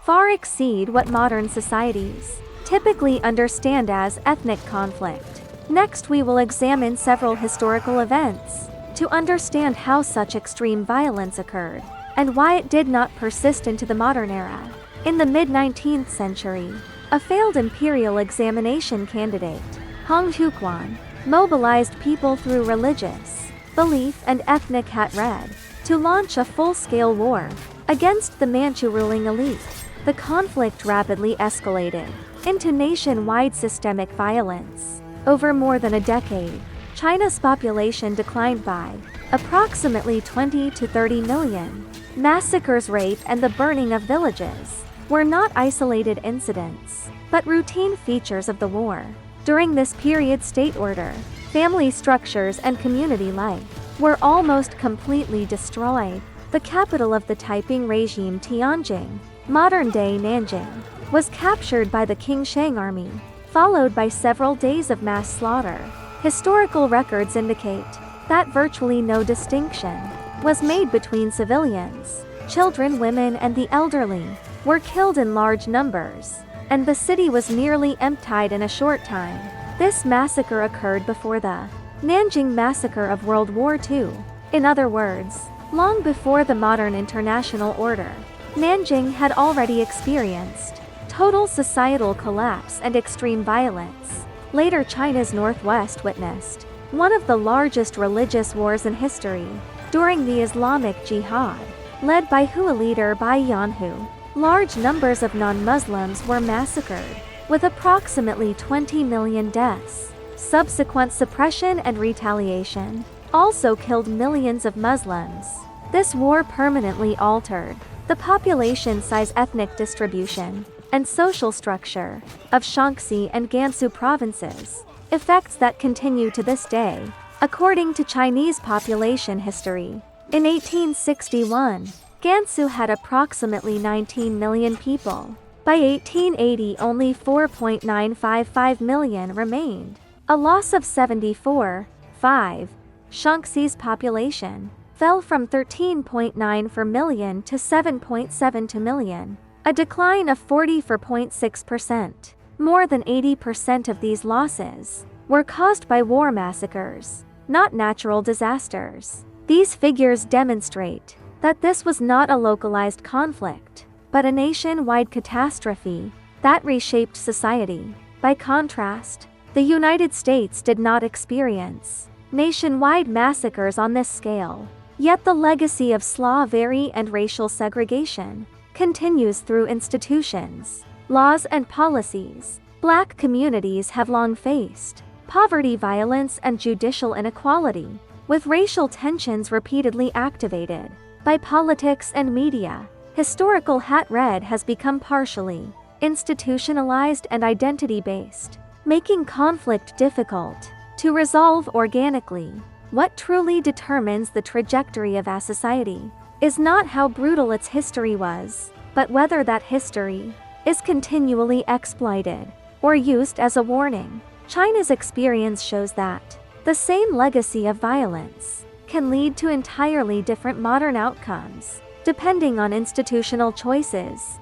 far exceed what modern societies typically understand as ethnic conflict. Next, we will examine several historical events to understand how such extreme violence occurred and why it did not persist into the modern era. In the mid-19th century, a failed imperial examination candidate, Hong Xiuquan, mobilized people through religious belief and ethnic hatred to launch a full-scale war against the Manchu ruling elite. The conflict rapidly escalated into nationwide systemic violence. Over more than a decade, China's population declined by approximately 20 to 30 million. Massacres, rape, and the burning of villages were not isolated incidents, but routine features of the war. During this period, state order, family structures, and community life were almost completely destroyed. The capital of the Taiping regime, Tianjin, modern-day Nanjing, was captured by the Qing army, followed by several days of mass slaughter. Historical records indicate that virtually no distinction was made between civilians. Children, women, and the elderly were killed in large numbers, and the city was nearly emptied in a short time. This massacre occurred before the Nanjing Massacre of World War II. In other words, long before the modern international order, Nanjing had already experienced total societal collapse and extreme violence. Later, China's northwest witnessed one of the largest religious wars in history. During the Islamic Jihad, led by Hua leader Bai Yanhu, large numbers of non-Muslims were massacred, with approximately 20 million deaths. Subsequent suppression and retaliation also killed millions of Muslims. This war permanently altered the population size, ethnic distribution, and social structure of Shaanxi and Gansu provinces, effects that continue to this day. According to Chinese population history, in 1861, Gansu had approximately 19 million people. By 1880, only 4.955 million remained, a loss of 74.5. Shaanxi's population fell from 13.94 million to 7.72 million, a decline of 44.6%. More than 80% of these losses were caused by war massacres, not natural disasters. These figures demonstrate that this was not a localized conflict, but a nationwide catastrophe that reshaped society. By contrast, the United States did not experience nationwide massacres on this scale, yet the legacy of slavery and racial segregation continues through institutions, laws, and policies. Black communities have long faced poverty, violence, and judicial inequality, with racial tensions repeatedly activated by politics and media. Historical hatred has become partially institutionalized and identity-based, making conflict difficult to resolve organically. What truly determines the trajectory of a society is not how brutal its history was, but whether that history is continually exploited or used as a warning. China's experience shows that the same legacy of violence can lead to entirely different modern outcomes, depending on institutional choices.